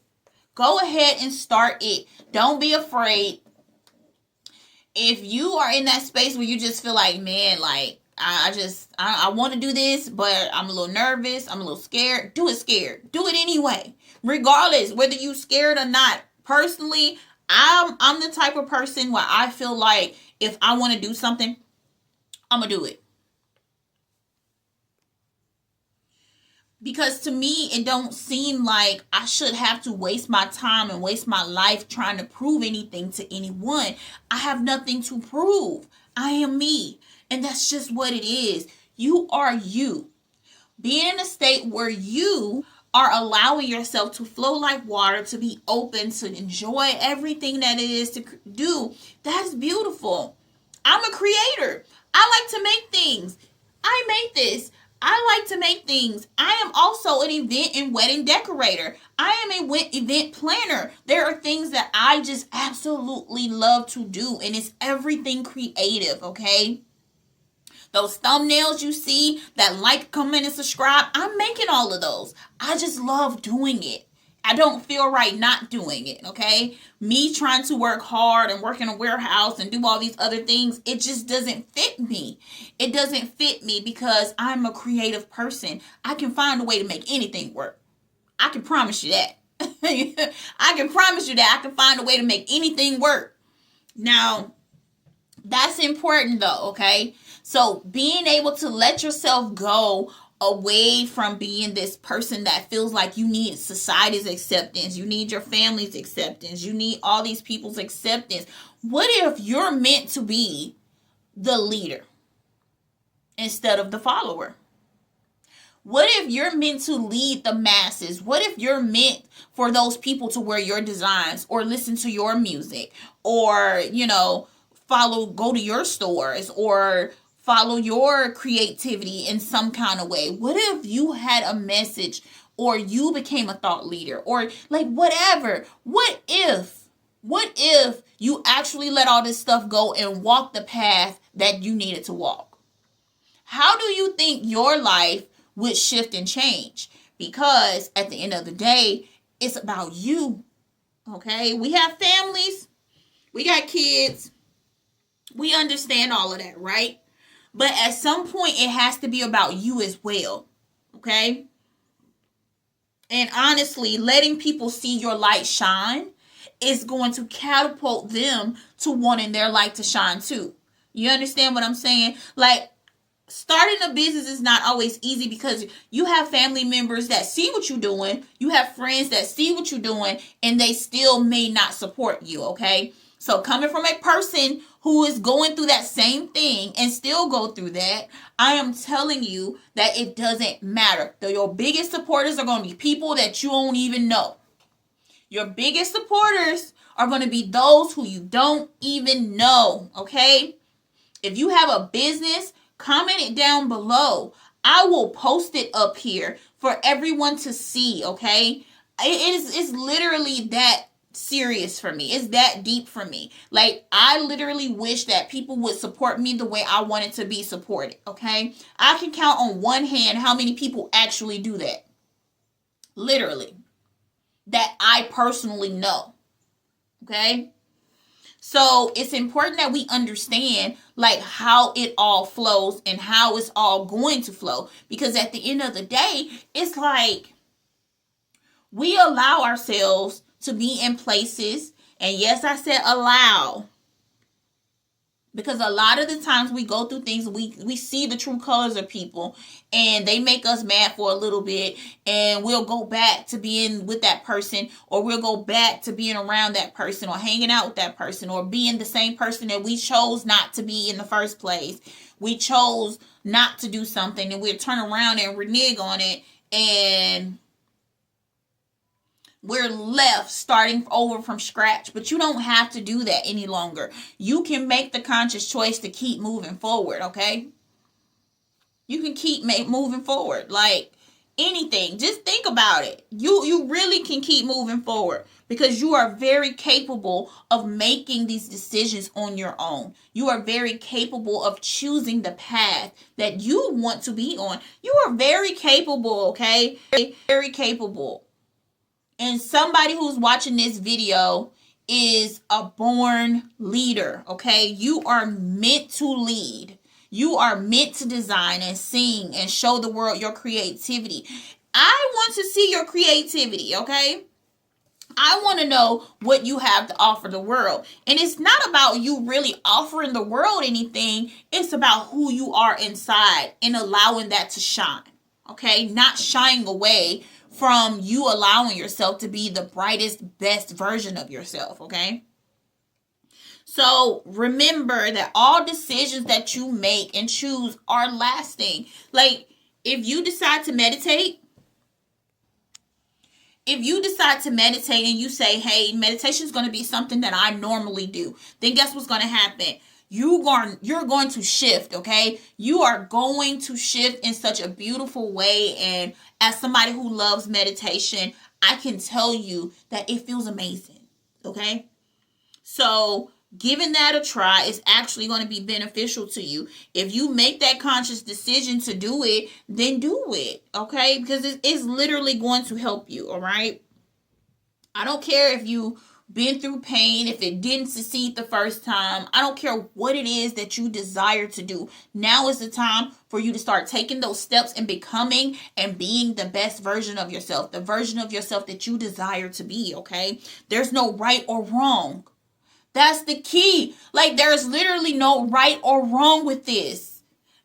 Go ahead and start it. Don't be afraid. If you are in that space where you just feel like, man, like, I want to do this, but I'm a little nervous, I'm a little scared, do it scared. Do it anyway. Regardless, whether you scared or not. Personally, I'm the type of person where I feel like if I want to do something, I'm going to do it. Because to me, it don't seem like I should have to waste my time and waste my life trying to prove anything to anyone. I have nothing to prove. I am me. And that's just what it is. You are you. Being in a state where you are allowing yourself to flow like water, to be open, to enjoy everything that it is to do, that's beautiful. I'm a creator. I like to make things. I made this. I like to make things. I am also an event and wedding decorator. I am an event planner. There are things that I just absolutely love to do, and it's everything creative, okay? Those thumbnails you see, that like, comment, and subscribe, I'm making all of those. I just love doing it. I don't feel right not doing it, okay? Me trying to work hard and work in a warehouse and do all these other things, it just doesn't fit me. It doesn't fit me because I'm a creative person. I can find a way to make anything work. I can promise you that. I can promise you that I can find a way to make anything work. Now, that's important though, okay? So being able to let yourself go away from being this person that feels like you need society's acceptance, you need your family's acceptance, you need all these people's acceptance. What if you're meant to be the leader instead of the follower? What if you're meant to lead the masses? What if you're meant for those people to wear your designs or listen to your music or, go to your stores or follow your creativity in some kind of way? What if you had a message or you became a thought leader or like whatever? What if you actually let all this stuff go and walk the path that you needed to walk? How do you think your life would shift and change? Because at the end of the day, it's about you. Okay? We have families. We got kids. We understand all of that, right? But at some point, it has to be about you as well, okay? And honestly, letting people see your light shine is going to catapult them to wanting their light to shine too. You understand what I'm saying? Like, starting a business is not always easy because you have family members that see what you're doing. You have friends that see what you're doing, and they still may not support you, okay? So coming from a person who is going through that same thing and still go through that, I am telling you that it doesn't matter. Your biggest supporters are going to be people that you don't even know. Your biggest supporters are going to be those who you don't even know, okay? If you have a business, comment it down below. I will post it up here for everyone to see, okay? It's literally that serious for me. It's that deep for me. Like, I literally wish that people would support me the way I wanted to be supported, okay? I can count on one hand how many people actually do that. Literally. That I personally know. Okay? So it's important that we understand like how it all flows and how it's all going to flow. Because at the end of the day, it's like we allow ourselves to be in places. And yes, I said allow. Because a lot of the times we go through things, we see the true colors of people and they make us mad for a little bit, and we'll go back to being with that person, or we'll go back to being around that person or hanging out with that person or being the same person that we chose not to be in the first place. We chose not to do something and we'll turn around and renege on it, and we're left starting over from scratch. But you don't have to do that any longer. You can make the conscious choice to keep moving forward, okay? You can keep moving forward. Like anything. Just think about it. You really can keep moving forward because you are very capable of making these decisions on your own. You are very capable of choosing the path that you want to be on. You are very capable, okay? Very, very capable. And somebody who's watching this video is a born leader, okay? You are meant to lead. You are meant to design and sing and show the world your creativity. I want to see your creativity, okay? I want to know what you have to offer the world. And it's not about you really offering the world anything. It's about who you are inside and allowing that to shine, okay? Not shying away from you allowing yourself to be the brightest, best version of yourself, okay? So remember that all decisions that you make and choose are lasting. Like, if you decide to meditate, and you say, hey, meditation is going to be something that I normally do, then guess what's going to happen? You're going to shift, okay? You are going to shift in such a beautiful way. And as somebody who loves meditation, I can tell you that it feels amazing, okay? So giving that a try is actually going to be beneficial to you. If you make that conscious decision to do it, then do it, okay? Because it's literally going to help you, all right? I don't care if you been through pain, if it didn't succeed the first time. I don't care what it is that you desire to do. Now is the time for you to start taking those steps and becoming and being the best version of yourself, the version of yourself that you desire to be, okay? There's no right or wrong. That's the key. Like, there's literally no right or wrong with this.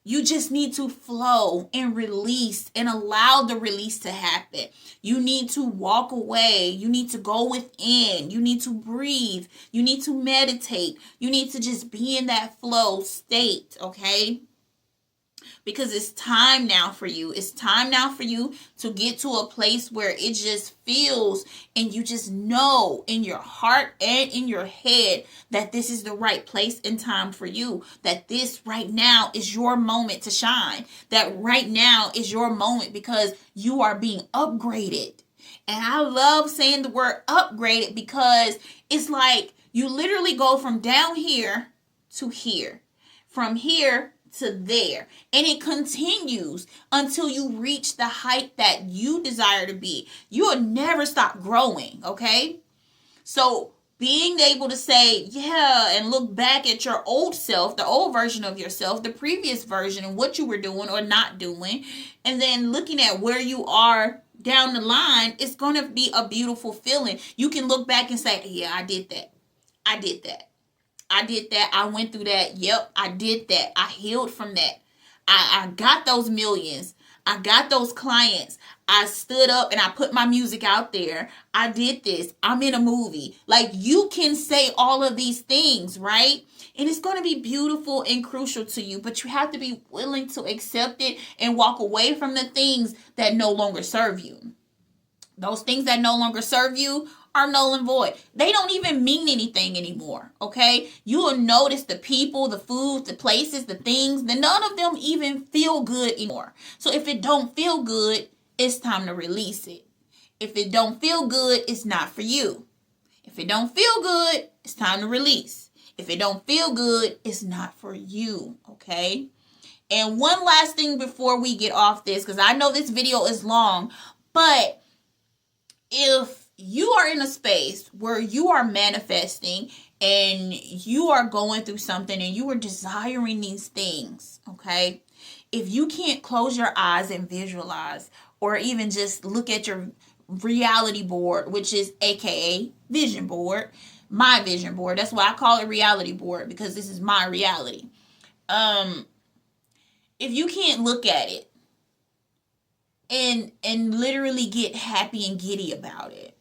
You just need to flow and release and allow the release to happen. You need to walk away. You need to go within. You need to breathe. You need to meditate. You need to just be in that flow state, okay? Because it's time now for you. It's time now for you to get to a place where it just feels and you just know in your heart and in your head that this is the right place and time for you. That this right now is your moment to shine. That right now is your moment because you are being upgraded. And I love saying the word upgraded because it's like you literally go from down here to here. From here to there, and it continues until you reach the height that you desire to be. You will never stop growing, okay? So being able to say, yeah, and look back at your old self, the old version of yourself, the previous version, and what you were doing or not doing, and then looking at where you are down the line, it's going to be a beautiful feeling. You can look back and say, yeah, I did that. I did that. I did that. I went through that. Yep, I did that. I healed from that. I got those millions. I got those clients. I stood up and I put my music out there. I did this. I'm in a movie. Like, you can say all of these things, right? And it's going to be beautiful and crucial to you, but you have to be willing to accept it and walk away from the things that no longer serve you. Those things that no longer serve you are null and void. They don't even mean anything anymore, okay? You will notice the people, the food, the places, the things, that none of them even feel good anymore. So if it don't feel good, it's time to release it. If it don't feel good, it's not for you. If If it don't feel good, it's time to release. If it don't feel good, it's not for you, okay? And one last thing before we get off this, because I know this video is long, but if you are in a space where you are manifesting and you are going through something and you are desiring these things, okay? If you can't close your eyes and visualize, or even just look at your reality board, which is AKA vision board, my vision board. That's why I call it reality board, because this is my reality. If you can't look at it and literally get happy and giddy about it,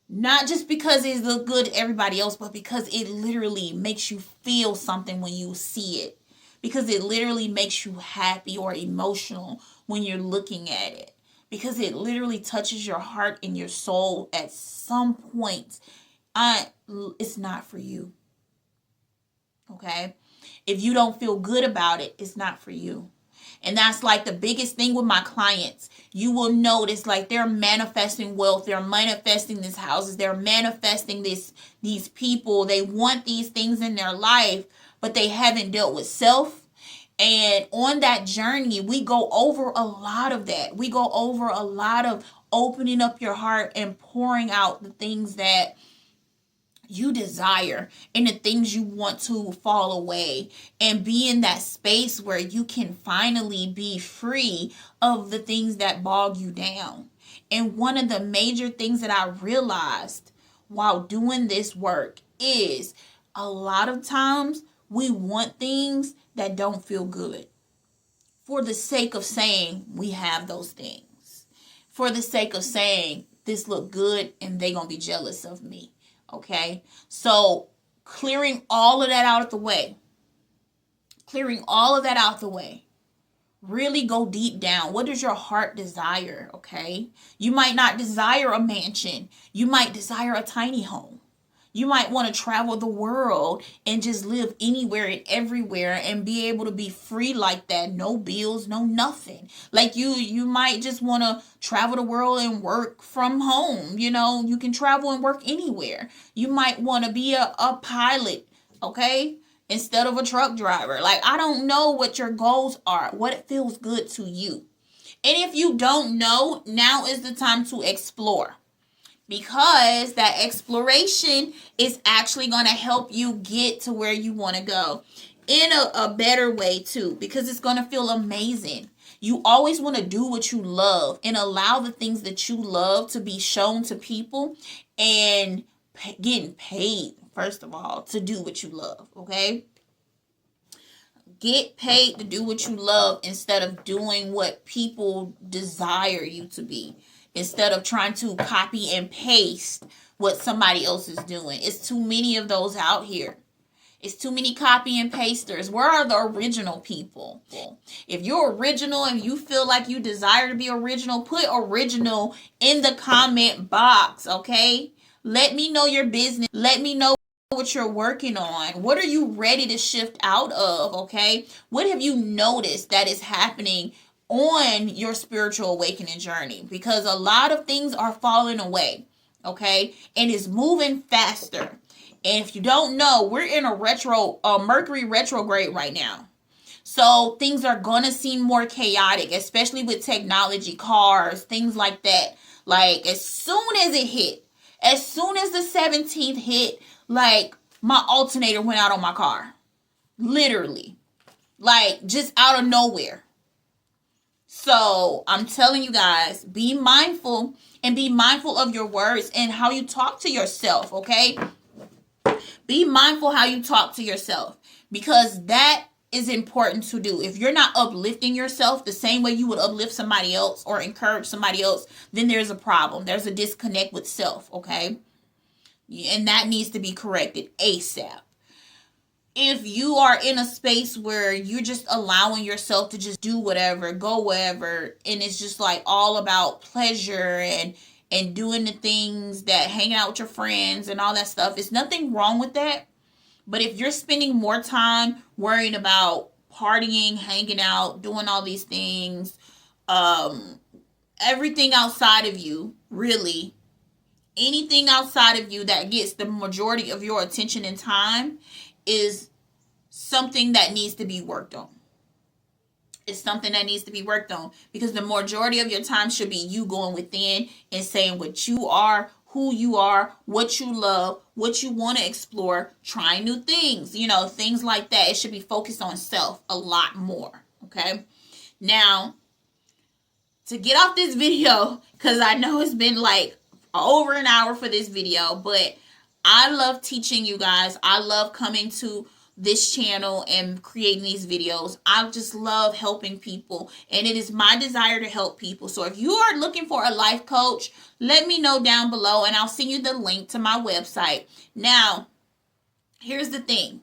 not just because it looks good to everybody else, but because it literally makes you feel something when you see it. Because it literally makes you happy or emotional when you're looking at it. Because it literally touches your heart and your soul at some point. It's not for you. Okay? If you don't feel good about it, it's not for you. And that's like the biggest thing with my clients. You will notice like they're manifesting wealth. They're manifesting these houses. They're manifesting these people. They want these things in their life, but they haven't dealt with self. And on that journey, we go over a lot of that. We go over a lot of opening up your heart and pouring out the things that you desire and the things you want to fall away, and be in that space where you can finally be free of the things that bog you down. And one of the major things that I realized while doing this work is a lot of times we want things that don't feel good for the sake of saying we have those things, for the sake of saying this look good and they gonna be jealous of me. Okay, so clearing all of that out of the way, really go deep down. What does your heart desire? Okay, you might not desire a mansion. You might desire a tiny home. You might want to travel the world and just live anywhere and everywhere and be able to be free like that. No bills, no nothing. Like you might just want to travel the world and work from home. You know, you can travel and work anywhere. You might want to be a pilot, okay, instead of a truck driver. Like, I don't know what your goals are, what feels good to you. And if you don't know, now is the time to explore. Because that exploration is actually going to help you get to where you want to go in a better way too, because it's going to feel amazing. You always want to do what you love and allow the things that you love to be shown to people, and getting paid, first of all, to do what you love, okay? Get paid to do what you love instead of doing what people desire you to be. Instead of trying to copy and paste what somebody else is doing. It's too many of those out here. It's too many copy and pasters. Where are the original people? If you're original and you feel like you desire to be original, put original in the comment box, okay? Let me know your business. Let me know what you're working on. What are you ready to shift out of, okay? What have you noticed that is happening on your spiritual awakening journey? Because a lot of things are falling away, okay, and it's moving faster. And if you don't know, we're in a Mercury retrograde right now, so things are gonna seem more chaotic, especially with technology, cars, things like that. Like, as soon as the 17th hit, like, my alternator went out on my car, literally, like, just out of nowhere. So I'm telling you guys, be mindful, and be mindful of your words and how you talk to yourself, okay? Be mindful how you talk to yourself, because that is important to do. If you're not uplifting yourself the same way you would uplift somebody else or encourage somebody else, then there's a problem. There's a disconnect with self, okay? And that needs to be corrected ASAP. If you are in a space where you're just allowing yourself to just do whatever, go wherever, and it's just like all about pleasure and doing the things that, hanging out with your friends and all that stuff, there's nothing wrong with that. But if you're spending more time worrying about partying, hanging out, doing all these things, everything outside of you, really, anything outside of you that gets the majority of your attention and time is something that needs to be worked on. It's something that needs to be worked on, because the majority of your time should be you going within and saying what you are, who you are, what you love, what you want to explore, trying new things, things like that. It should be focused on self a lot more. Okay. Now, to get off this video, because I know it's been like over an hour for this video, but I love teaching you guys. I love coming to this channel and creating these videos. I just love helping people, and it is my desire to help people. So if you are looking for a life coach, let me know down below and I'll send you the link to my website. Now, here's the thing.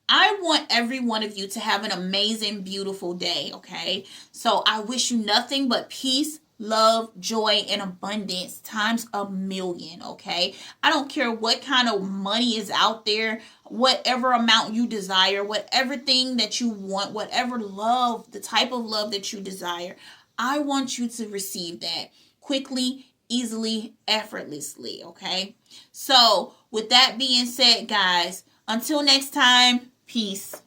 I want every one of you to have an amazing, beautiful day, okay? So I wish you nothing but peace, love, joy, and abundance times a million, okay? I don't care what kind of money is out there, whatever amount you desire, whatever thing that you want, whatever love, the type of love that you desire, I want you to receive that quickly, easily, effortlessly, okay? So with that being said, guys, until next time, peace.